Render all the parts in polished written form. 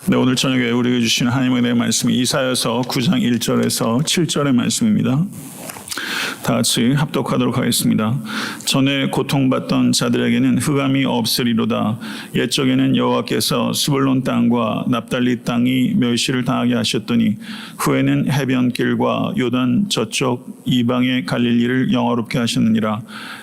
네, 오늘 저녁에 우리에게 주신 하나님의 은혜의 말씀이 이사야서 9장 1절에서 7절의 말씀입니다. 다 같이 합독하도록 하겠습니다. 전에 고통받던 자들에게는 흑암이 없으리로다. 옛적에는 여호와께서 스불론 땅과 납달리 땅이 멸시를 당하게 하셨더니 후에는 해변길과 요단 저쪽 이방의 갈릴리를 영화롭게 하셨느니라.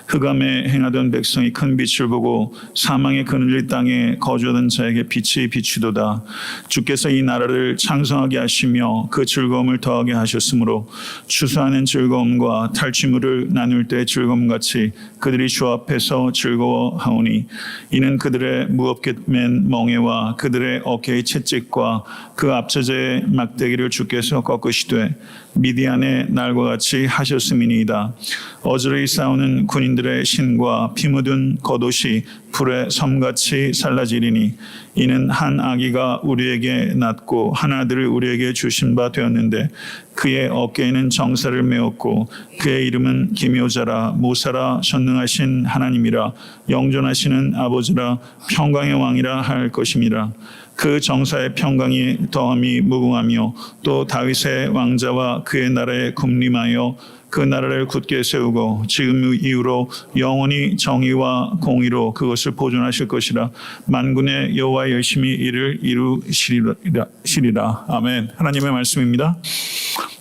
흑암에 행하던 백성이 큰 빛을 보고 사망의 그늘린 땅에 거주하던 자에게 빛이 비추도다. 주께서 이 나라를 창성하게 하시며 그 즐거움을 더하게 하셨으므로 추수하는 즐거움과 탈취물을 나눌 때 즐거움같이 그들이 주 앞에서 즐거워하오니 이는 그들의 무겁게 맨 멍에와 그들의 어깨의 채찍과 그 앞처제의 막대기를 주께서 꺾으시되 미디안의 날과 같이 하셨음이니이다. 어지러이 싸우는 군인들의 신과 피 묻은 겉옷이 불의 섬같이 살라지리니 이는 한 아기가 우리에게 낳고 한 아들을 우리에게 주신 바 되었는데 그의 어깨에는 정사를 메었고 그의 이름은 기묘자라 모사라 전능하신 하나님이라 영존하시는 아버지라 평강의 왕이라 할 것임이라. 그 정사의 평강이 더함이 무궁하며 또 다윗의 왕자와 그의 나라에 군림하여 그 나라를 굳게 세우고 지금 이후로 영원히 정의와 공의로 그것을 보존하실 것이라. 만군의 여호와 열심히 이를 이루시리라. 아멘. 하나님의 말씀입니다.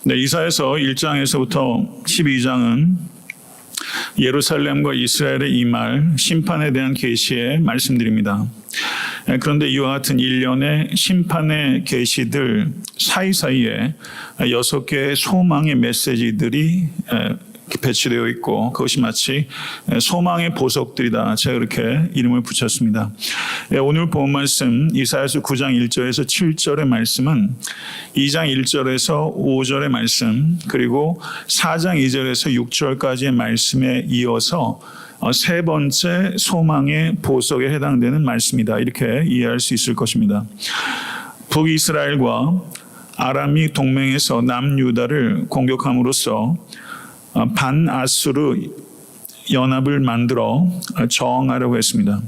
네, 이사야서 1장에서부터 12장은 예루살렘과 이스라엘의 이말 심판에 대한 계시의 말씀드립니다. 그런데 이와 같은 일련의 심판의 계시들 사이사이에 6개의 소망의 메시지들이 배치되어 있고 그것이 마치 소망의 보석들이다. 제가 그렇게 이름을 붙였습니다. 오늘 본 말씀 이사야서 9장 1절에서 7절의 말씀은 2장 1절에서 5절의 말씀 그리고 4장 2절에서 6절까지의 말씀에 이어서 세 번째 소망의 보석에 해당되는 말씀이다. 이렇게 이해할 수 있을 것입니다. 북이스라엘과 아람이 동맹해서 남유다를 공격함으로써 반아수르 연합을 만들어 저항하려고 했습니다.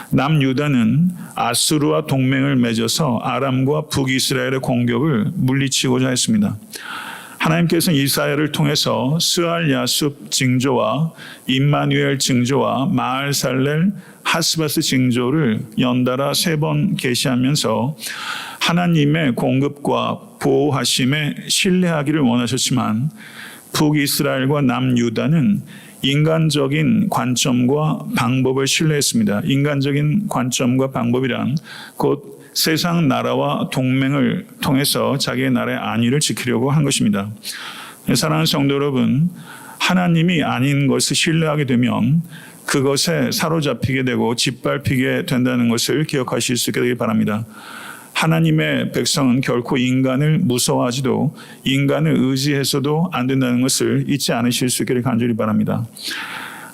남유다는 아수르와 동맹을 맺어서 아람과 북이스라엘의 공격을 물리치고자 했습니다. 하나님께서는 이사야를 통해서 스알 야숲 징조와 임마누엘 징조와 마알살렐 하스바스 징조를 연달아 3번 계시하면서 하나님의 공급과 보호하심에 신뢰하기를 원하셨지만 북이스라엘과 남유다는 인간적인 관점과 방법을 신뢰했습니다. 인간적인 관점과 방법이란 곧 세상 나라와 동맹을 통해서 자기의 나라의 안위를 지키려고 한 것입니다. 사랑하는 성도 여러분, 하나님이 아닌 것을 신뢰하게 되면 그것에 사로잡히게 되고 짓밟히게 된다는 것을 기억하실 수 있게 되길 바랍니다. 하나님의 백성은 결코 인간을 무서워하지도 인간을 의지해서도 안 된다는 것을 잊지 않으실 수 있기를 간절히 바랍니다.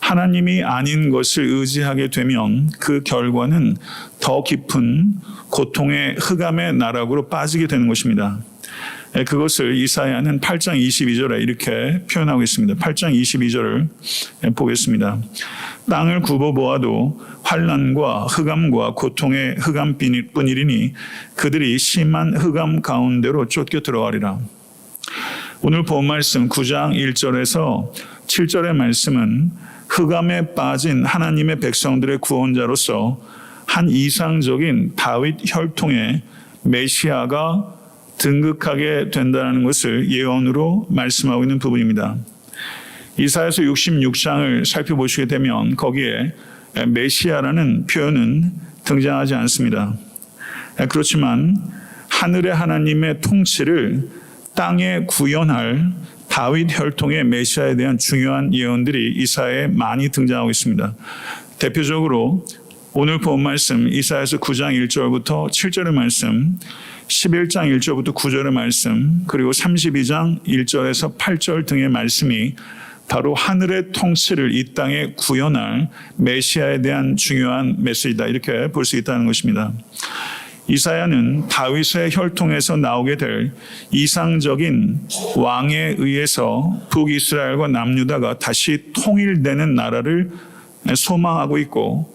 하나님이 아닌 것을 의지하게 되면 그 결과는 더 깊은 고통의 흑암의 나락으로 빠지게 되는 것입니다. 그것을 이사야는 8장 22절에 이렇게 표현하고 있습니다. 8장 22절을 보겠습니다. 땅을 굽어보아도 환난과 흑암과 고통의 흑암뿐이니 그들이 심한 흑암 가운데로 쫓겨 들어가리라. 오늘 본 말씀 9장 1절에서 7절의 말씀은 흑암에 빠진 하나님의 백성들의 구원자로서 한 이상적인 다윗 혈통의 메시아가 등극하게 된다는 것을 예언으로 말씀하고 있는 부분입니다. 이사야서 66장을 살펴보시게 되면 거기에 메시아라는 표현은 등장하지 않습니다. 그렇지만 하늘의 하나님의 통치를 땅에 구현할 다윗 혈통의 메시아에 대한 중요한 예언들이 이사야에 많이 등장하고 있습니다. 대표적으로 오늘 본 말씀 이사야서 9장 1절부터 7절의 말씀, 11장 1절부터 9절의 말씀, 그리고 32장 1절에서 8절 등의 말씀이 바로 하늘의 통치를 이 땅에 구현할 메시아에 대한 중요한 메시지다. 이렇게 볼 수 있다는 것입니다. 이사야는 다윗의 혈통에서 나오게 될 이상적인 왕에 의해서 북이스라엘과 남유다가 다시 통일되는 나라를 소망하고 있고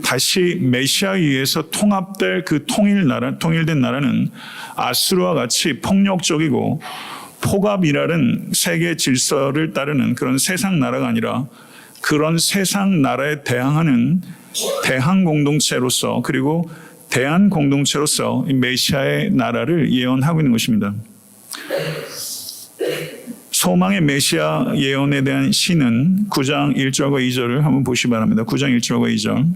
다시 메시아에 의해서 통합될 그 통일된 나라는 아수르와 같이 폭력적이고 폭압이라는 세계 질서를 따르는 그런 세상 나라가 아니라 그런 세상 나라에 대항하는 대항 공동체로서 그리고 대한 공동체로서 메시아의 나라를 예언하고 있는 것입니다. 소망의 메시아 예언에 대한 시는 9장 1절과 2절을 한번 보시기 바랍니다. 9장 1절과 2절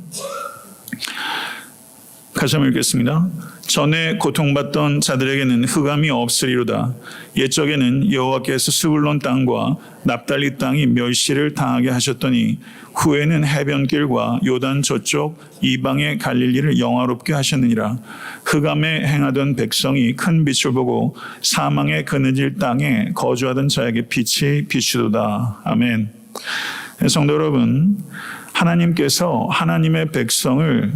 같이 한번 읽겠습니다. 전에 고통받던 자들에게는 흑암이 없으리로다. 옛적에는 여호와께서 스불론 땅과 납달리 땅이 멸시를 당하게 하셨더니 후에는 해변길과 요단 저쪽 이방의 갈릴리를 영화롭게 하셨느니라. 흑암에 행하던 백성이 큰 빛을 보고 사망의 그늘질 땅에 거주하던 자에게 빛이 비추도다. 아멘. 성도 여러분, 하나님께서 하나님의 백성을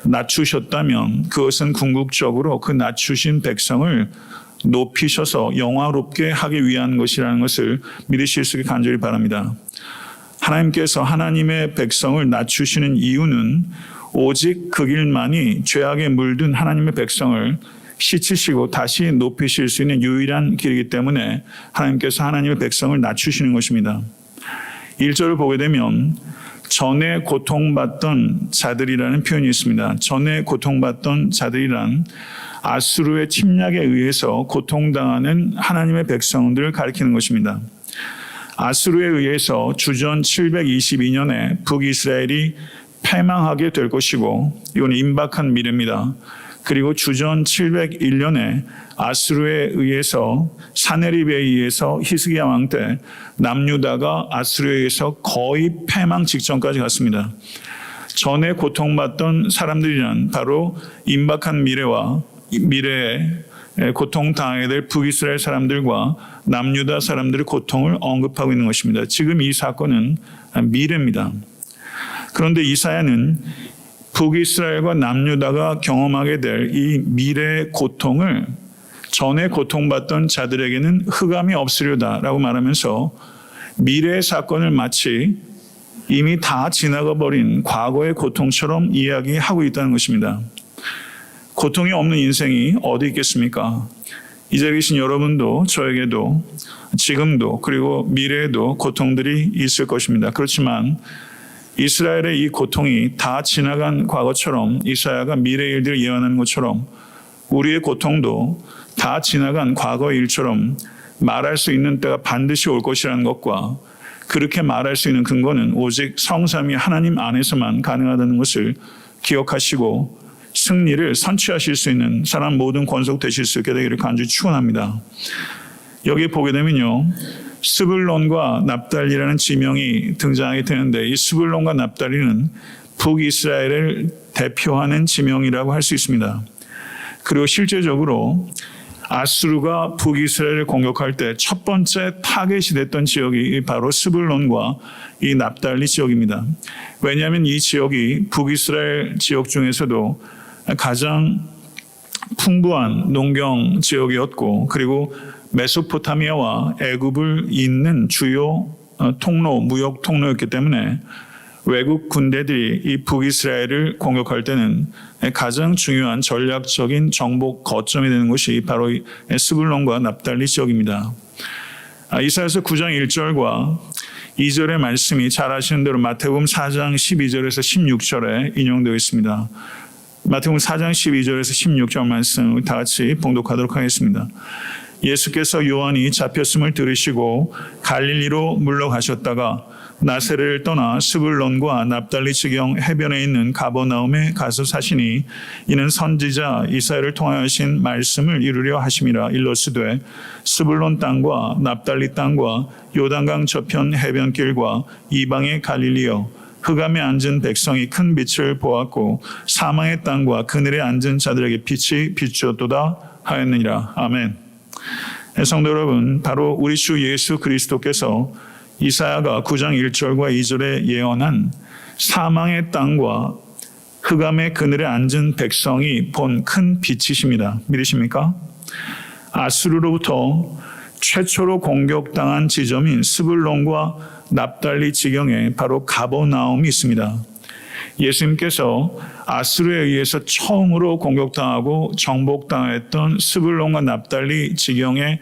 낮추셨다면 그것은 궁극적으로 그 낮추신 백성을 높이셔서 영화롭게 하기 위한 것이라는 것을 믿으실 수 있게 간절히 바랍니다. 하나님께서 하나님의 백성을 낮추시는 이유는 오직 그 길만이 죄악에 물든 하나님의 백성을 씻으시고 다시 높이실 수 있는 유일한 길이기 때문에 하나님께서 하나님의 백성을 낮추시는 것입니다. 1절을 보게 되면 전에 고통받던 자들이라는 표현이 있습니다. 전에 고통받던 자들이란 아수르의 침략에 의해서 고통당하는 하나님의 백성들을 가리키는 것입니다. 아수르에 의해서 주전 722년에 북이스라엘이 패망하게 될 것이고 이건 임박한 미래입니다. 그리고 주전 701년에 아수르에 의해서 사네립에 의해서 히스기야 왕 때 남유다가 아수르에 의해서 거의 패망 직전까지 갔습니다. 전에 고통받던 사람들이란 바로 임박한 미래에 고통당하게 될 북이스라엘 사람들과 남유다 사람들의 고통을 언급하고 있는 것입니다. 지금 이 사건은 미래입니다. 그런데 이사야는 북이스라엘과 남유다가 경험하게 될 이 미래의 고통을 전에 고통받던 자들에게는 흑암이 없으려다라고 말하면서 미래의 사건을 마치 이미 다 지나가 버린 과거의 고통처럼 이야기하고 있다는 것입니다. 고통이 없는 인생이 어디 있겠습니까? 이 자리에 계신 여러분도 저에게도 지금도 그리고 미래에도 고통들이 있을 것입니다. 그렇지만 이스라엘의 이 고통이 다 지나간 과거처럼 이사야가 미래의 일들을 예언하는 것처럼 우리의 고통도 다 지나간 과거의 일처럼 말할 수 있는 때가 반드시 올 것이라는 것과 그렇게 말할 수 있는 근거는 오직 성삼위 하나님 안에서만 가능하다는 것을 기억하시고 승리를 선취하실 수 있는 사람 모든 권속되실 수 있게 되기를 간절히 축원합니다. 여기 보게 되면요. 스불론과 납달리라는 지명이 등장하게 되는데 이 스불론과 납달리는 북이스라엘을 대표하는 지명이라고 할 수 있습니다. 그리고 실제적으로 아수르가 북이스라엘을 공격할 때 첫 번째 타겟이 됐던 지역이 바로 스불론과 이 납달리 지역입니다. 왜냐하면 이 지역이 북이스라엘 지역 중에서도 가장 풍부한 농경 지역이었고 그리고 메소포타미아와 애굽을 잇는 주요 무역 통로였기 때문에 외국 군대들이 이 북이스라엘을 공격할 때는 가장 중요한 전략적인 정복 거점이 되는 곳이 바로 스불론과 납달리 지역입니다. 이사야서 9장 1절과 2절의 말씀이 잘 아시는 대로 마태복음 4장 12절에서 16절에 인용되어 있습니다. 마태복음 4장 12절에서 16절 말씀 다 같이 봉독하도록 하겠습니다. 예수께서 요한이 잡혔음을 들으시고 갈릴리로 물러가셨다가 나세렛을 떠나 스불론과 납달리 지경 해변에 있는 가버나움에 가서 사시니 이는 선지자 이사야를 통하여 하신 말씀을 이루려 하심이라. 일러스되 스불론 땅과 납달리 땅과 요단강 저편 해변길과 이방의 갈릴리여 흑암에 앉은 백성이 큰 빛을 보았고 사망의 땅과 그늘에 앉은 자들에게 빛이 비추었도다 하였느니라. 아멘. 성도 여러분, 바로 우리 주 예수 그리스도께서 이사야가 9장 1절과 2절에 예언한 사망의 땅과 흑암의 그늘에 앉은 백성이 본 큰 빛이십니다. 믿으십니까? 아수르로부터 최초로 공격당한 지점인 스불론과 납달리 지경에 바로 가버나움이 있습니다. 예수님께서 아수르에 의해서 처음으로 공격당하고 정복당했던 스불론과 납달리 지경의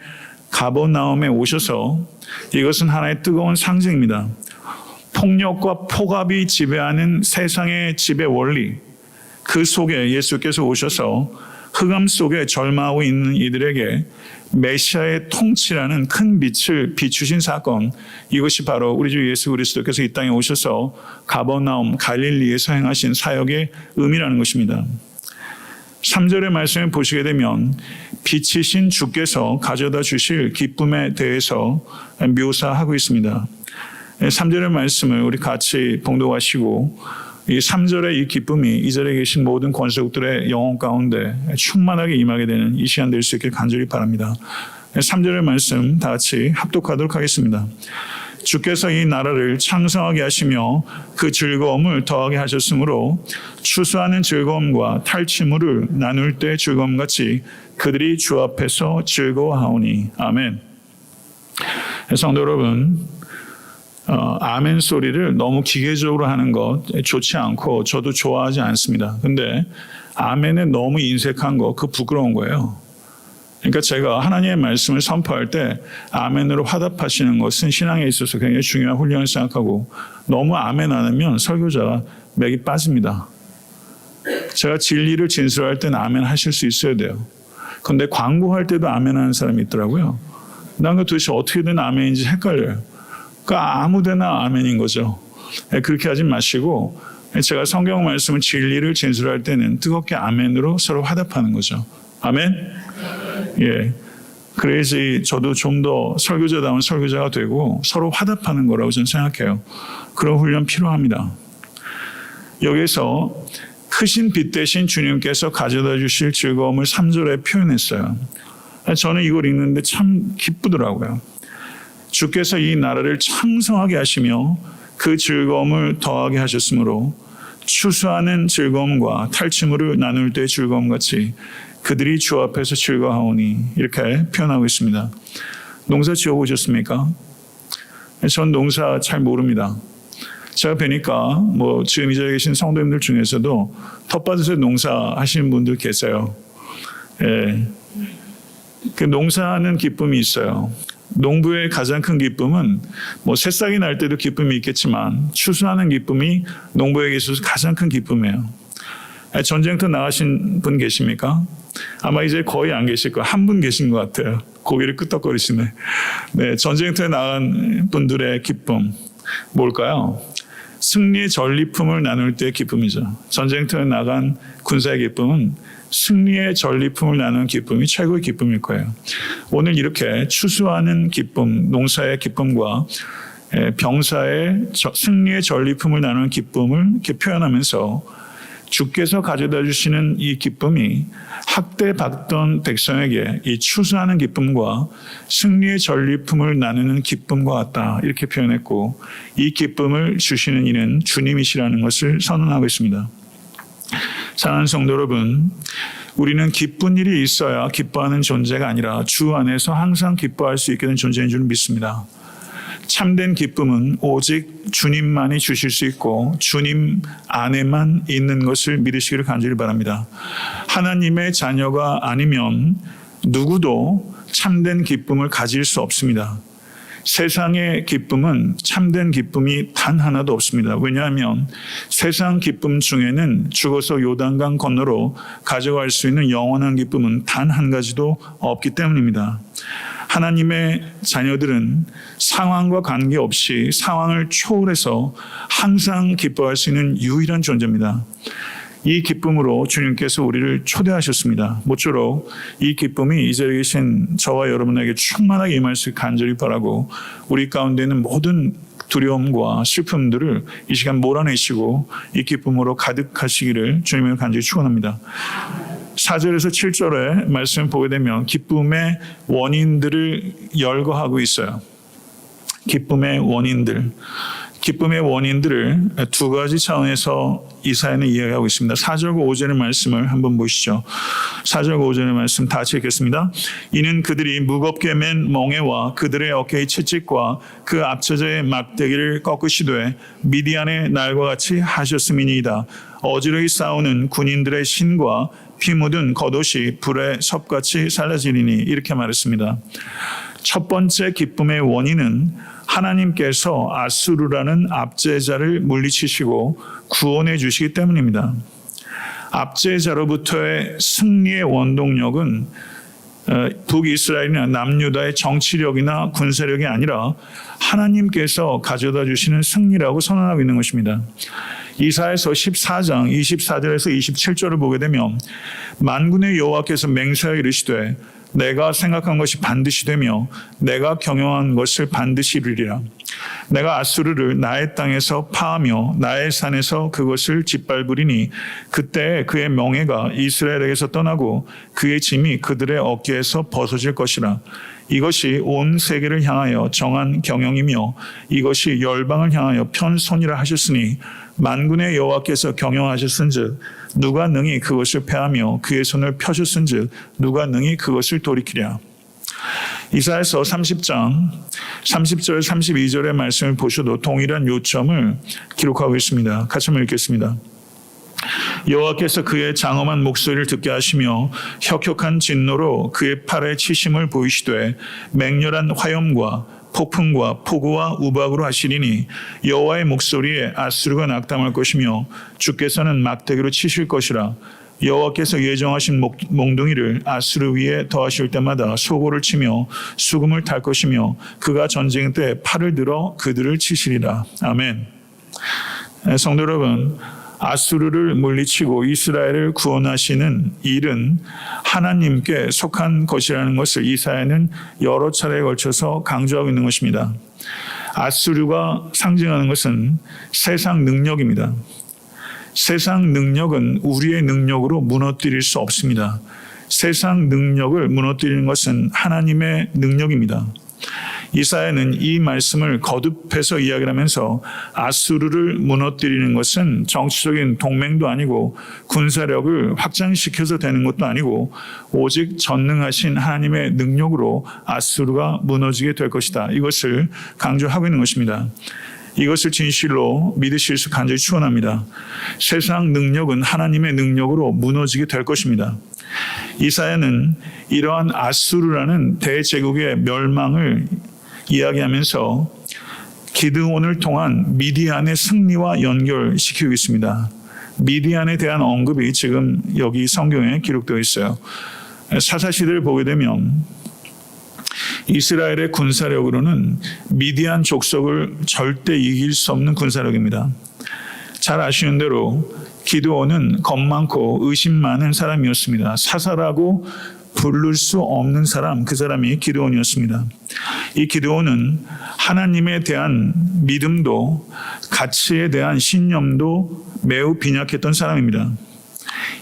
가버나움에 오셔서 이것은 하나의 뜨거운 상징입니다. 폭력과 폭압이 지배하는 세상의 지배 원리, 그 속에 예수께서 오셔서 흑암 속에 절망하고 있는 이들에게 메시아의 통치라는 큰 빛을 비추신 사건, 이것이 바로 우리 주 예수 그리스도께서 이 땅에 오셔서 가버나움 갈릴리에서 행하신 사역의 의미라는 것입니다. 3절의 말씀을 보시게 되면 빛이신 주께서 가져다 주실 기쁨에 대해서 묘사하고 있습니다. 3절의 말씀을 우리 같이 봉독하시고 이 3절의 이 기쁨이 이 자리에 계신 모든 권속들의 영혼 가운데 충만하게 임하게 되는 이 시간 될 수 있길 간절히 바랍니다. 3절의 말씀 다 같이 합독하도록 하겠습니다. 주께서 이 나라를 창성하게 하시며 그 즐거움을 더하게 하셨으므로 추수하는 즐거움과 탈취물을 나눌 때 즐거움같이 그들이 주 앞에서 즐거워하오니. 아멘. 성도 여러분, 아멘 소리를 너무 기계적으로 하는 것 좋지 않고 저도 좋아하지 않습니다. 근데 아멘에 너무 인색한 거 그거 부끄러운 거예요. 그러니까 제가 하나님의 말씀을 선포할 때 아멘으로 화답하시는 것은 신앙에 있어서 굉장히 중요한 훈련을 생각하고 너무 아멘 안 하면 설교자가 맥이 빠집니다. 제가 진리를 진술할 때는 아멘 하실 수 있어야 돼요. 근데 광고할 때도 아멘 하는 사람이 있더라고요. 난 그 도대체 어떻게 된 아멘인지 헷갈려요. 그러니까 아무데나 아멘인 거죠. 그렇게 하지 마시고 제가 성경 말씀을 진리를 진술할 때는 뜨겁게 아멘으로 서로 화답하는 거죠. 아멘? 예. 그래야지 저도 좀 더 설교자다운 설교자가 되고 서로 화답하는 거라고 저는 생각해요. 그런 훈련 필요합니다. 여기서 크신 빛 대신 주님께서 가져다 주실 즐거움을 3절에 표현했어요. 저는 이걸 읽는데 참 기쁘더라고요. 주께서 이 나라를 창성하게 하시며 그 즐거움을 더하게 하셨으므로 추수하는 즐거움과 탈취물을 나눌 때 즐거움같이 그들이 주 앞에서 즐거워하오니 이렇게 표현하고 있습니다. 농사 지어보셨습니까? 전 농사 잘 모릅니다. 제가 뵈니까 지금 이 자리에 계신 성도님들 중에서도 텃밭에서 농사하시는 분들 계세요. 예. 그 농사하는 기쁨이 있어요. 농부의 가장 큰 기쁨은 새싹이 날 때도 기쁨이 있겠지만 추수하는 기쁨이 농부에게 있어서 가장 큰 기쁨이에요. 전쟁터 나가신 분 계십니까? 아마 이제 거의 안 계실 거예요. 한 분 계신 것 같아요. 고개를 끄덕거리시네. 네, 전쟁터에 나간 분들의 기쁨 뭘까요? 승리의 전리품을 나눌 때의 기쁨이죠. 전쟁터에 나간 군사의 기쁨은 승리의 전리품을 나누는 기쁨이 최고의 기쁨일 거예요. 오늘 이렇게 추수하는 기쁨, 농사의 기쁨과 병사의 승리의 전리품을 나누는 기쁨을 이렇게 표현하면서 주께서 가져다 주시는 이 기쁨이 학대받던 백성에게 이 추수하는 기쁨과 승리의 전리품을 나누는 기쁨과 같다 이렇게 표현했고 이 기쁨을 주시는 이는 주님이시라는 것을 선언하고 있습니다. 사랑하는 성도 여러분, 우리는 기쁜 일이 있어야 기뻐하는 존재가 아니라 주 안에서 항상 기뻐할 수 있게 된 존재인 줄 믿습니다. 참된 기쁨은 오직 주님만이 주실 수 있고 주님 안에만 있는 것을 믿으시기를 간절히 바랍니다. 하나님의 자녀가 아니면 누구도 참된 기쁨을 가질 수 없습니다. 세상의 기쁨은 참된 기쁨이 단 하나도 없습니다. 왜냐하면 세상 기쁨 중에는 죽어서 요단강 건너로 가져갈 수 있는 영원한 기쁨은 단 한 가지도 없기 때문입니다. 하나님의 자녀들은 상황과 관계없이 상황을 초월해서 항상 기뻐할 수 있는 유일한 존재입니다. 이 기쁨으로 주님께서 우리를 초대하셨습니다. 모쪼록 이 기쁨이 이 자리에 계신 저와 여러분에게 충만하게 임할 수 있게 간절히 바라고 우리 가운데 있는 모든 두려움과 슬픔들을 이 시간 몰아내시고 이 기쁨으로 가득하시기를 주님을 간절히 축원합니다. 4절에서 7절의 말씀을 보게 되면 기쁨의 원인들을 열거하고 있어요. 기쁨의 원인들. 기쁨의 원인들을 두 가지 차원에서 이사야는 이야기하고 있습니다. 4절과 5절의 말씀을 한번 보시죠. 4절과 5절의 말씀 다 같이 읽겠습니다. 이는 그들이 무겁게 맨 멍에와 그들의 어깨의 채찍과 그 앞처자의 막대기를 꺾으시되 미디안의 날과 같이 하셨음이니이다. 어지러이 싸우는 군인들의 신과 피 묻은 겉옷이 불에 섭같이 살라지리니, 이렇게 말했습니다. 첫 번째 기쁨의 원인은 하나님께서 아수르라는 압제자를 물리치시고 구원해 주시기 때문입니다. 압제자로부터의 승리의 원동력은 북이스라엘이나 남유다의 정치력이나 군사력이 아니라 하나님께서 가져다 주시는 승리라고 선언하고 있는 것입니다. 이사야서 14장 24절에서 27절을 보게 되면 만군의 여호와께서 맹세하여 이르시되 내가 생각한 것이 반드시 되며 내가 경영한 것을 반드시 이루리라. 내가 아수르를 나의 땅에서 파하며 나의 산에서 그것을 짓밟으리니 그때 그의 명예가 이스라엘에게서 떠나고 그의 짐이 그들의 어깨에서 벗어질 것이라. 이것이 온 세계를 향하여 정한 경영이며 이것이 열방을 향하여 편손이라 하셨으니 만군의 여호와께서 경영하셨은즉 누가 능히 그것을 패하며 그의 손을 펴셨은즉 누가 능히 그것을 돌이키랴. 이사야서 30장 30절 32절의 말씀을 보셔도 동일한 요점을 기록하고 있습니다. 같이 한번 읽겠습니다. 여호와께서 그의 장엄한 목소리를 듣게 하시며 혁혁한 진노로 그의 팔에 치심을 보이시되 맹렬한 화염과 폭풍과 폭우와 우박으로 하시리니 여호와의 목소리에 아수르가 낙담할 것이며 주께서는 막대기로 치실 것이라. 여호와께서 예정하신 몽둥이를 아수르 위에 더하실 때마다 소고를 치며 수금을 탈 것이며 그가 전쟁 때 팔을 들어 그들을 치시리라. 아멘. 성도 여러분, 아수르를 물리치고 이스라엘을 구원하시는 일은 하나님께 속한 것이라는 것을 이사야는 여러 차례에 걸쳐서 강조하고 있는 것입니다. 아수르가 상징하는 것은 세상 능력입니다. 세상 능력은 우리의 능력으로 무너뜨릴 수 없습니다. 세상 능력을 무너뜨리는 것은 하나님의 능력입니다. 이사야는 이 말씀을 거듭해서 이야기를 하면서 아수르를 무너뜨리는 것은 정치적인 동맹도 아니고 군사력을 확장시켜서 되는 것도 아니고 오직 전능하신 하나님의 능력으로 아수르가 무너지게 될 것이다. 이것을 강조하고 있는 것입니다. 이것을 진실로 믿으실 수 간절히 축원합니다. 세상 능력은 하나님의 능력으로 무너지게 될 것입니다. 이사야는 이러한 아수르라는 대제국의 멸망을 이야기하면서 기드온을 통한 미디안의 승리와 연결시키고 있습니다. 미디안에 대한 언급이 지금 여기 성경에 기록되어 있어요. 사사시대를 보게 되면 이스라엘의 군사력으로는 미디안 족속을 절대 이길 수 없는 군사력입니다. 잘 아시는 대로 기드온은 겁 많고 의심 많은 사람이었습니다. 사사라고 부를 수 없는 사람, 그 사람이 기드온이었습니다. 이 기드온은 하나님에 대한 믿음도 가치에 대한 신념도 매우 빈약했던 사람입니다.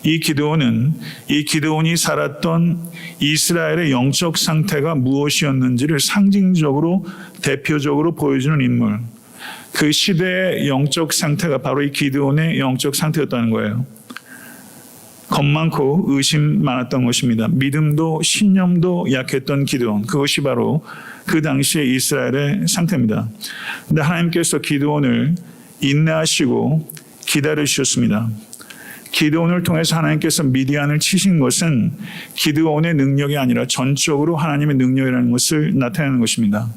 이 기드온이 살았던 이스라엘의 영적 상태가 무엇이었는지를 상징적으로 대표적으로 보여주는 인물, 그 시대의 영적 상태가 바로 이 기드온의 영적 상태였다는 거예요. 겁 많고 의심 많았던 것입니다. 믿음도 신념도 약했던 기드온, 그것이 바로 그 당시의 이스라엘의 상태입니다. 그런데 하나님께서 기드온을 인내하시고 기다리셨습니다. 기드온을 통해서 하나님께서 미디안을 치신 것은 기드온의 능력이 아니라 전적으로 하나님의 능력이라는 것을 나타내는 것입니다.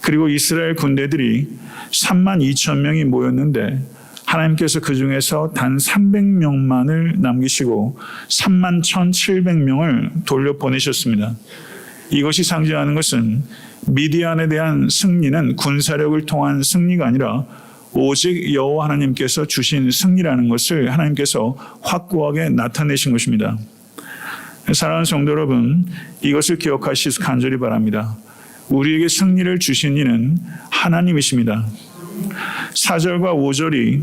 그리고 이스라엘 군대들이 32,000명이 모였는데 하나님께서 그 중에서 단 300명만을 남기시고 31,700명을 돌려보내셨습니다. 이것이 상징하는 것은 미디안에 대한 승리는 군사력을 통한 승리가 아니라 오직 여호와 하나님께서 주신 승리라는 것을 하나님께서 확고하게 나타내신 것입니다. 사랑하는 성도 여러분, 이것을 기억하시기 간절히 바랍니다. 우리에게 승리를 주신 이는 하나님이십니다. 4절과 5절이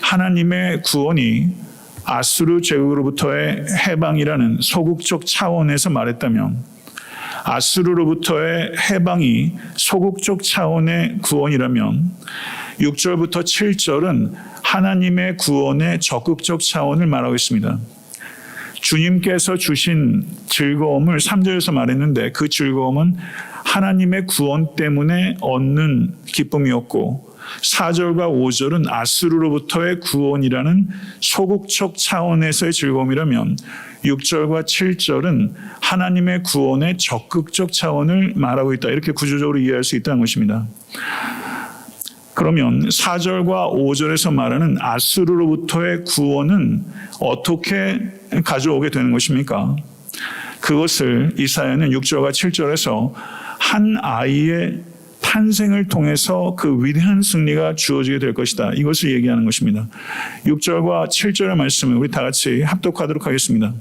하나님의 구원이 아수르 제국으로부터의 해방이라는 소극적 차원에서 말했다면, 아수르로부터의 해방이 소극적 차원의 구원이라면 6절부터 7절은 하나님의 구원의 적극적 차원을 말하고 있습니다. 주님께서 주신 즐거움을 3절에서 말했는데 그 즐거움은 하나님의 구원 때문에 얻는 기쁨이었고 4절과 5절은 아수르로부터의 구원이라는 소극적 차원에서의 즐거움이라면 6절과 7절은 하나님의 구원의 적극적 차원을 말하고 있다. 이렇게 구조적으로 이해할 수 있다는 것입니다. 그러면 4절과 5절에서 말하는 아수르로부터의 구원은 어떻게 가져오게 되는 것입니까? 그것을 이사야는 6절과 7절에서 한 아이의 탄생을 통해서 그 위대한 승리가 주어지게 될 것이다. 이것을 얘기하는 것입니다. 6절과 7절의 말씀을 우리 다 같이 합독하도록 하겠습니다.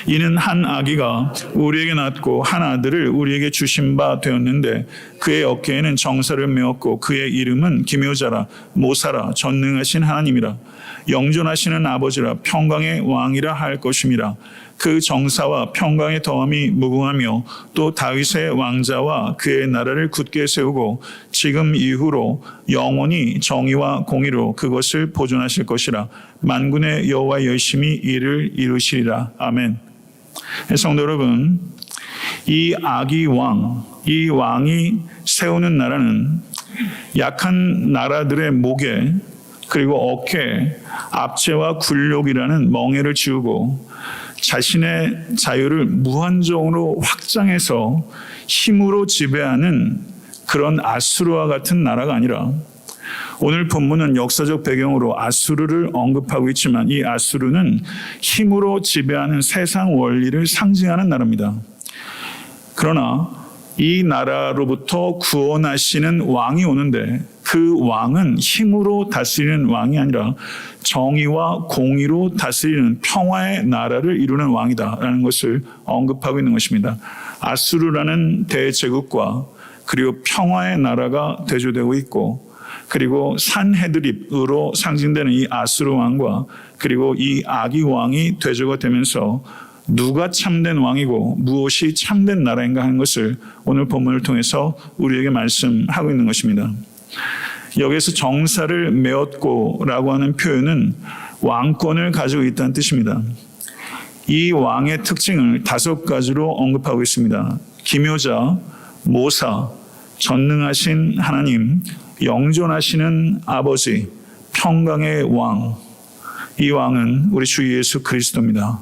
이는 한 아기가 우리에게 낳고 한 아들을 우리에게 주신 바 되었는데 그의 어깨에는 정사를 메었고 그의 이름은 기묘자라 모사라 전능하신 하나님이라 영존하시는 아버지라 평강의 왕이라 할 것임이라. 그 정사와 평강의 더함이 무궁하며 또 다윗의 왕자와 그의 나라를 굳게 세우고 지금 이후로 영원히 정의와 공의로 그것을 보존하실 것이라. 만군의 여호와 열심히 이를 이루시리라. 아멘. 성도 여러분, 이 아기 왕, 이 왕이 세우는 나라는 약한 나라들의 목에 그리고 어깨에 압제와 굴욕이라는 멍에를 지우고 자신의 자유를 무한정으로 확장해서 힘으로 지배하는 그런 아수르와 같은 나라가 아니라 오늘 본문은 역사적 배경으로 아수르를 언급하고 있지만 이 아수르는 힘으로 지배하는 세상 원리를 상징하는 나라입니다. 그러나 이 나라로부터 구원하시는 왕이 오는데 그 왕은 힘으로 다스리는 왕이 아니라 정의와 공의로 다스리는 평화의 나라를 이루는 왕이다라는 것을 언급하고 있는 것입니다. 아수르라는 대제국과 그리고 평화의 나라가 대조되고 있고 그리고 산헤드립으로 상징되는 이 아수르 왕과 그리고 이 아기 왕이 대조가 되면서 누가 참된 왕이고 무엇이 참된 나라인가 하는 것을 오늘 본문을 통해서 우리에게 말씀하고 있는 것입니다. 여기서 정사를 메었고라고 하는 표현은 왕권을 가지고 있다는 뜻입니다. 이 왕의 특징을 5가지로 언급하고 있습니다. 기묘자, 모사, 전능하신 하나님, 영존하시는 아버지, 평강의 왕. 이 왕은 우리 주 예수 그리스도입니다.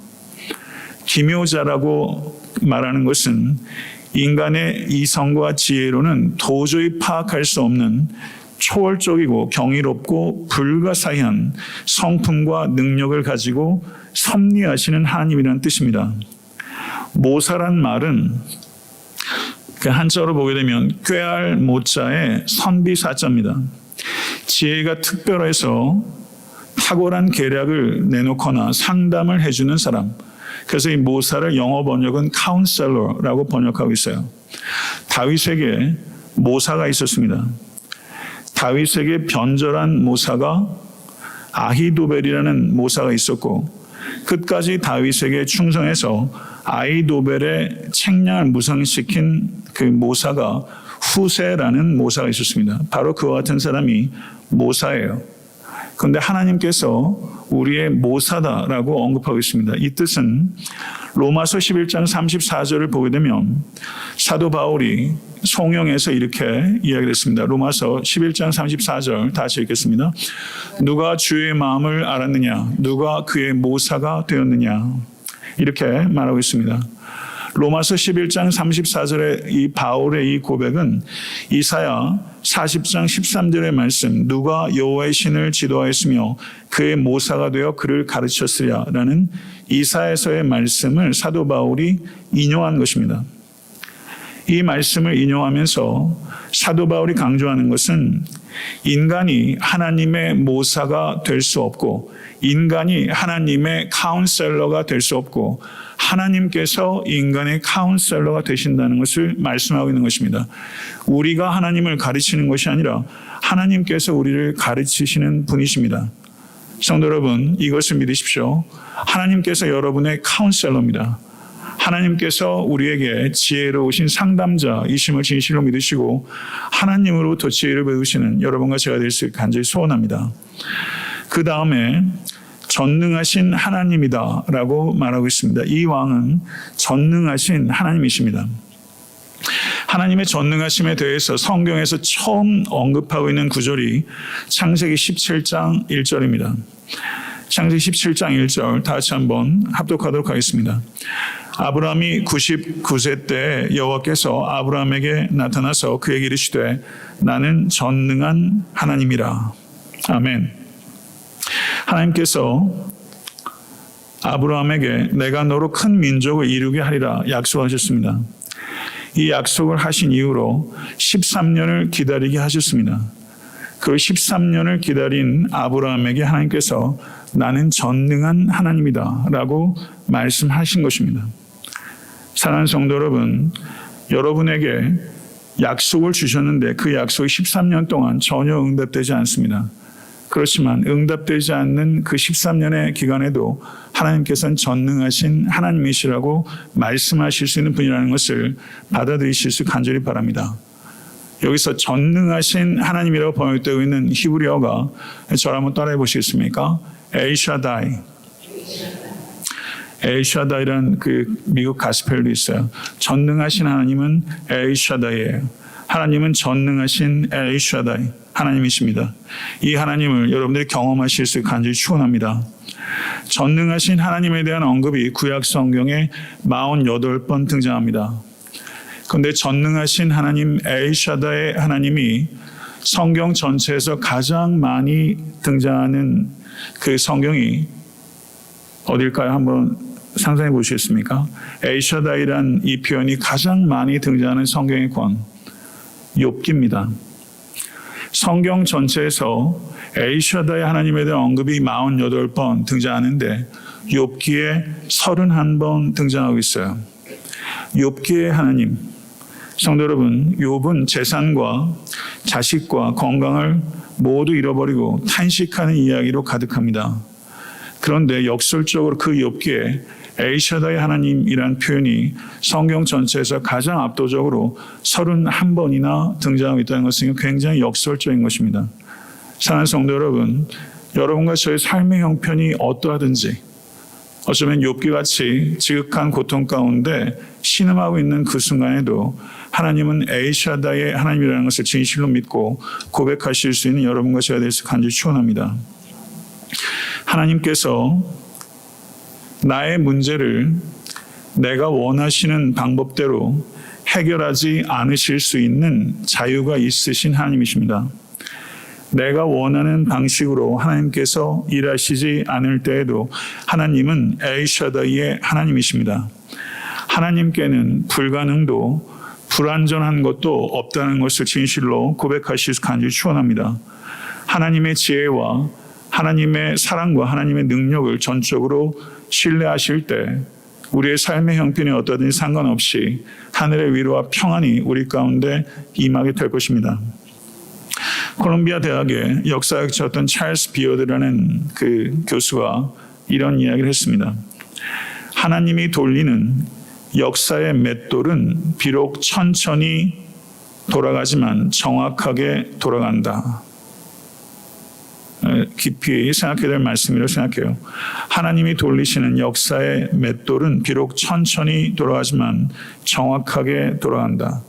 기묘자라고 말하는 것은 인간의 이성과 지혜로는 도저히 파악할 수 없는 초월적이고 경이롭고 불가사의한 성품과 능력을 가지고 섭리하시는 하나님이라는 뜻입니다. 모사란 말은 한자로 보게 되면 꾀알 모자의 선비사자입니다. 지혜가 특별해서 탁월한 계략을 내놓거나 상담을 해주는 사람. 그래서 이 모사를 영어 번역은 카운셀러라고 번역하고 있어요. 다윗에게 모사가 있었습니다. 다윗에게 변절한 모사가 아히도벨이라는 모사가 있었고 끝까지 다윗에게 충성해서 아히도벨의 책량을 무상시킨 그 모사가 후세라는 모사가 있었습니다. 바로 그와 같은 사람이 모사예요. 그런데 하나님께서 우리의 모사다라고 언급하고 있습니다. 이 뜻은 로마서 11장 34절을 보게 되면 사도 바울이 송영에서 이렇게 이야기를 했습니다. 로마서 11장 34절 다시 읽겠습니다. 누가 주의 마음을 알았느냐? 누가 그의 모사가 되었느냐? 이렇게 말하고 있습니다. 로마서 11장 34절의 이 바울의 이 고백은 이사야 40장 13절의 말씀 누가 여호와의 신을 지도하였으며 그의 모사가 되어 그를 가르쳤으랴라는 이사야서의 말씀을 사도 바울이 인용한 것입니다. 이 말씀을 인용하면서 사도 바울이 강조하는 것은 인간이 하나님의 모사가 될 수 없고 인간이 하나님의 카운셀러가 될 수 없고 하나님께서 인간의 카운셀러가 되신다는 것을 말씀하고 있는 것입니다. 우리가 하나님을 가르치는 것이 아니라 하나님께서 우리를 가르치시는 분이십니다. 성도 여러분, 이것을 믿으십시오. 하나님께서 여러분의 카운셀러입니다. 하나님께서 우리에게 지혜로우신 상담자이심을 진실로 믿으시고 하나님으로부터 지혜를 배우시는 여러분과 제가 될 수 있게 간절히 소원합니다. 그 다음에 전능하신 하나님이다 라고 말하고 있습니다. 이 왕은 전능하신 하나님이십니다. 하나님의 전능하심에 대해서 성경에서 처음 언급하고 있는 구절이 창세기 17장 1절입니다. 창세기 17장 1절 다 같이 한번 합독하도록 하겠습니다. 아브라함이 99세 때 여호와께서 아브라함에게 나타나서 그에게 이르시되 나는 전능한 하나님이라. 아멘. 하나님께서 아브라함에게 내가 너로 큰 민족을 이루게 하리라 약속하셨습니다. 이 약속을 하신 이후로 13년을 기다리게 하셨습니다. 그 13년을 기다린 아브라함에게 하나님께서 나는 전능한 하나님이다 라고 말씀하신 것입니다. 사랑하는 성도 여러분, 여러분에게 약속을 주셨는데 그 약속이 13년 동안 전혀 응답되지 않습니다. 그렇지만 응답되지 않는 그 13년의 기간에도 하나님께서는 전능하신 하나님이시라고 말씀하실 수 있는 분이라는 것을 받아들이실 수 간절히 바랍니다. 여기서 전능하신 하나님이라고 번역되고 있는 히브리어가 저를 한번 따라해 보시겠습니까? 엘샤다이. 엘샤다이라는 그 미국 가스펠도 있어요. 전능하신 하나님은 엘샤다이예요. 하나님은 전능하신 엘샤다이 하나님이십니다. 이 하나님을 여러분들이 경험하실 수 있게 간절히 축원합니다. 전능하신 하나님에 대한 언급이 구약 성경에 48번 등장합니다. 그런데 전능하신 하나님 엘샤다의 하나님이 성경 전체에서 가장 많이 등장하는 그 성경이 어딜까요? 한번 상상해 보시겠습니까? 엘샤다이란 이 표현이 가장 많이 등장하는 성경의 권 욥기입니다. 성경 전체에서 엘샤다이 하나님에 대한 언급이 48번 등장하는데 욥기에 31번 등장하고 있어요. 욥기의 하나님, 성도 여러분, 욥은 재산과 자식과 건강을 모두 잃어버리고 탄식하는 이야기로 가득합니다. 그런데 역설적으로 그 욥기에 엘샤다이 하나님이라는 표현이 성경 전체에서 가장 압도적으로 31번이나 등장하고 있다는 것은 굉장히 역설적인 것입니다. 사랑하는 성도 여러분, 여러분과 저의 삶의 형편이 어떠하든지 어쩌면 욥기같이 지극한 고통 가운데 신음하고 있는 그 순간에도 하나님은 엘샤다이의 하나님이라는 것을 진실로 믿고 고백하실 수 있는 여러분과 제가 될 수 간절히 축원합니다. 하나님께서 나의 문제를 내가 원하시는 방법대로 해결하지 않으실 수 있는 자유가 있으신 하나님이십니다. 내가 원하는 방식으로 하나님께서 일하시지 않을 때에도 하나님은 엘샤다이의 하나님이십니다. 하나님께는 불가능도 불완전한 것도 없다는 것을 진실로 고백하실 수 간절히 축원합니다. 하나님의 지혜와 하나님의 사랑과 하나님의 능력을 전적으로 신뢰하실 때 우리의 삶의 형편이 어떠든지 상관없이 하늘의 위로와 평안이 우리 가운데 임하게 될 것입니다. 콜롬비아 대학의 역사학자였던 찰스 비어드라는 그 교수가 이런 이야기를 했습니다. 하나님이 돌리는 역사의 맷돌은 비록 천천히 돌아가지만 정확하게 돌아간다. 깊이 생각해야 될 말씀이라고 생각해요. 하나님이 돌리시는 역사의 맷돌은 비록 천천히 돌아가지만 정확하게 돌아간다.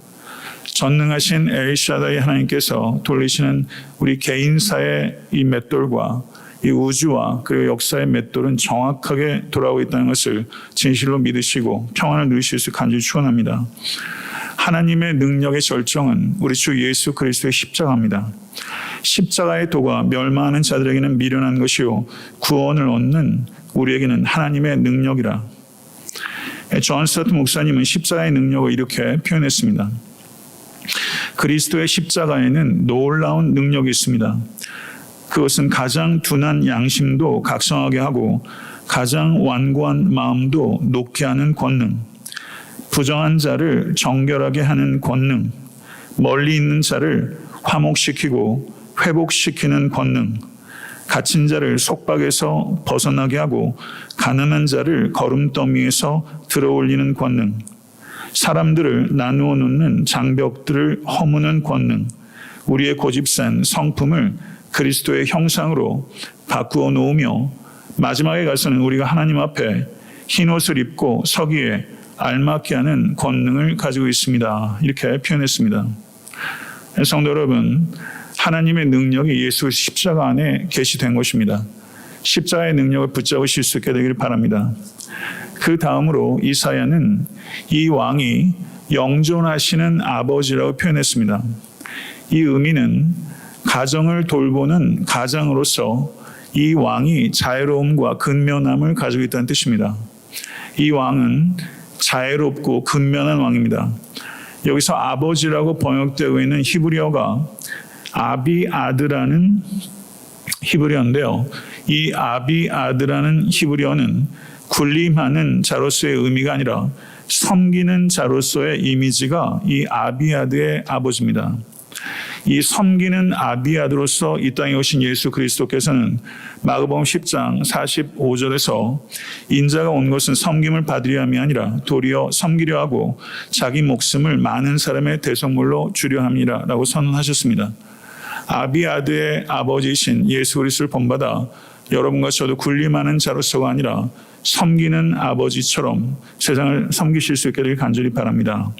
전능하신 엘샤다이 하나님께서 돌리시는 우리 개인사의 이 맷돌과 이 우주와 그리고 역사의 맷돌은 정확하게 돌아오고 있다는 것을 진실로 믿으시고 평안을 누리실 수 간절히 축원합니다. 하나님의 능력의 절정은 우리 주 예수 그리스도의 십자가입니다. 십자가의 도가 멸망하는 자들에게는 미련한 것이요 구원을 얻는 우리에게는 하나님의 능력이라. 존 스타트 목사님은 십자가의 능력을 이렇게 표현했습니다. 그리스도의 십자가에는 놀라운 능력이 있습니다. 그것은 가장 둔한 양심도 각성하게 하고 가장 완고한 마음도 놓게 하는 권능, 부정한 자를 정결하게 하는 권능, 멀리 있는 자를 화목시키고 회복시키는 권능, 갇힌 자를 속박에서 벗어나게 하고 가난한 자를 거름더미에서 들어올리는 권능, 사람들을 나누어 놓는 장벽들을 허무는 권능, 우리의 고집센 성품을 그리스도의 형상으로 바꾸어 놓으며 마지막에 가서는 우리가 하나님 앞에 흰옷을 입고 서기에 알맞게 하는 권능을 가지고 있습니다. 이렇게 표현했습니다. 성도 여러분, 하나님의 능력이 예수 십자가 안에 계시된 것입니다. 십자가의 능력을 붙잡으실 수 있게 되기를 바랍니다. 그 다음으로 이사야는 이 왕이 영존하시는 아버지라고 표현했습니다. 이 의미는 가정을 돌보는 가장으로서 이 왕이 자애로움과 근면함을 가지고 있다는 뜻입니다. 이 왕은 자애롭고 근면한 왕입니다. 여기서 아버지라고 번역되고 있는 히브리어가 아비아드라는 히브리어인데요. 이 아비아드라는 히브리어는 군림하는 자로서의 의미가 아니라 섬기는 자로서의 이미지가 이 아비아드의 아버지입니다. 이 섬기는 아비아드로서 이 땅에 오신 예수 그리스도께서는 마가복음 10장 45절에서 인자가 온 것은 섬김을 받으려 함이 아니라 도리어 섬기려 하고 자기 목숨을 많은 사람의 대속물로 주려 함이라 라고 선언하셨습니다. 아비아드의 아버지이신 예수 그리스도를 본받아 여러분과 저도 군림하는 자로서가 아니라 섬기는 아버지처럼 세상을 섬기실 수 있게 되길 간절히 바랍니다.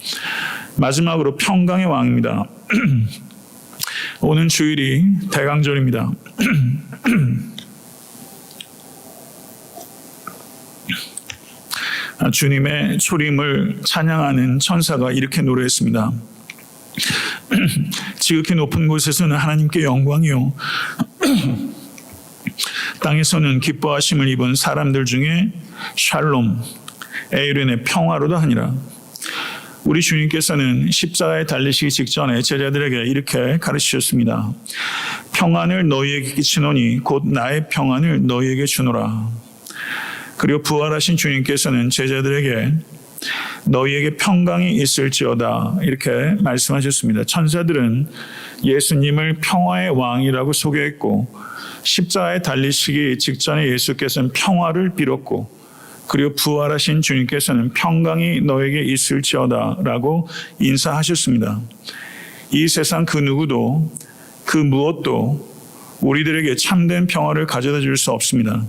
마지막으로 평강의 왕입니다. 오는 주일이 대강절입니다. 주님의 초림을 찬양하는 천사가 이렇게 노래했습니다. 지극히 높은 곳에서는 하나님께 영광이요 땅에서는 기뻐하심을 입은 사람들 중에 샬롬 에이른의 평화로다 하니라. 우리 주님께서는 십자가에 달리시기 직전에 제자들에게 이렇게 가르치셨습니다. 평안을 너희에게 끼치노니 곧 나의 평안을 너희에게 주노라. 그리고 부활하신 주님께서는 제자들에게 너희에게 평강이 있을지어다 이렇게 말씀하셨습니다. 천사들은 예수님을 평화의 왕이라고 소개했고 십자가에 달리시기 직전에 예수께서는 평화를 빌었고 그리고 부활하신 주님께서는 평강이 너에게 있을지어다 라고 인사하셨습니다. 이 세상 그 누구도 그 무엇도 우리들에게 참된 평화를 가져다 줄 수 없습니다.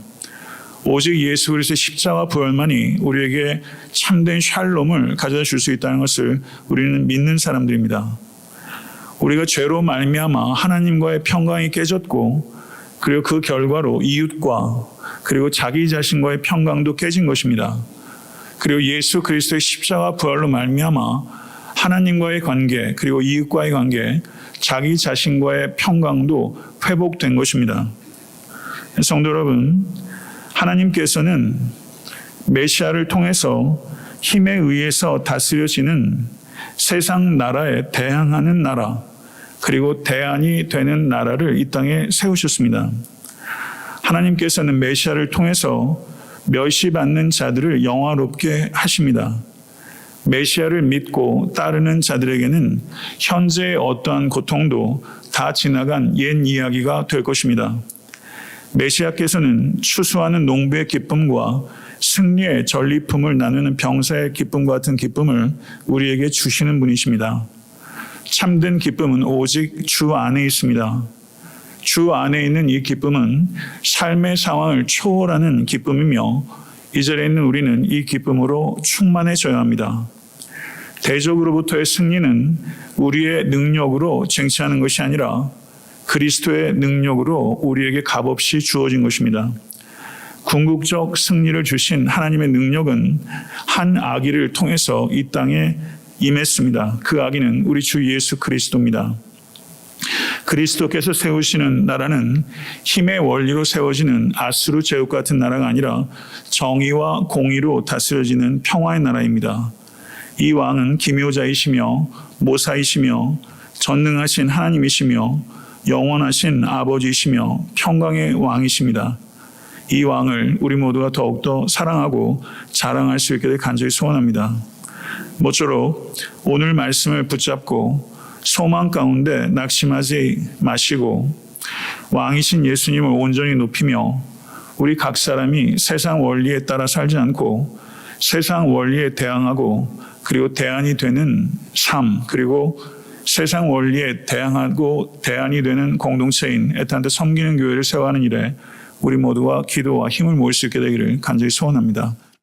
오직 예수 그리스도의 십자가 부활만이 우리에게 참된 샬롬을 가져다 줄 수 있다는 것을 우리는 믿는 사람들입니다. 우리가 죄로 말미암아 하나님과의 평강이 깨졌고 그리고 그 결과로 이웃과 그리고 자기 자신과의 평강도 깨진 것입니다. 그리고 예수 그리스도의 십자가 부활로 말미암아 하나님과의 관계 그리고 이웃과의 관계, 자기 자신과의 평강도 회복된 것입니다. 성도 여러분, 하나님께서는 메시아를 통해서 힘에 의해서 다스려지는 세상 나라에 대항하는 나라 그리고 대안이 되는 나라를 이 땅에 세우셨습니다. 하나님께서는 메시아를 통해서 멸시받는 자들을 영화롭게 하십니다. 메시아를 믿고 따르는 자들에게는 현재의 어떠한 고통도 다 지나간 옛 이야기가 될 것입니다. 메시아께서는 추수하는 농부의 기쁨과 승리의 전리품을 나누는 병사의 기쁨과 같은 기쁨을 우리에게 주시는 분이십니다. 참된 기쁨은 오직 주 안에 있습니다. 주 안에 있는 이 기쁨은 삶의 상황을 초월하는 기쁨이며 이 자리에 있는 우리는 이 기쁨으로 충만해져야 합니다. 대적으로부터의 승리는 우리의 능력으로 쟁취하는 것이 아니라 그리스도의 능력으로 우리에게 값없이 주어진 것입니다. 궁극적 승리를 주신 하나님의 능력은 한 아기를 통해서 이 땅에 임했습니다. 그 아기는 우리 주 예수 그리스도입니다. 그리스도께서 세우시는 나라는 힘의 원리로 세워지는 아수르 제국 같은 나라가 아니라 정의와 공의로 다스려지는 평화의 나라입니다. 이 왕은 기묘자이시며 모사이시며 전능하신 하나님이시며 영원하신 아버지이시며 평강의 왕이십니다. 이 왕을 우리 모두가 더욱더 사랑하고 자랑할 수 있게 될 간절히 소원합니다. 모쪼록 오늘 말씀을 붙잡고 소망 가운데 낙심하지 마시고 왕이신 예수님을 온전히 높이며 우리 각 사람이 세상 원리에 따라 살지 않고 세상 원리에 대항하고 그리고 대안이 되는 삶, 그리고 세상 원리에 대항하고 대안이 되는 공동체인 애타한테 섬기는 교회를 세워가는 일에 우리 모두가 기도와 힘을 모을 수 있게 되기를 간절히 소원합니다.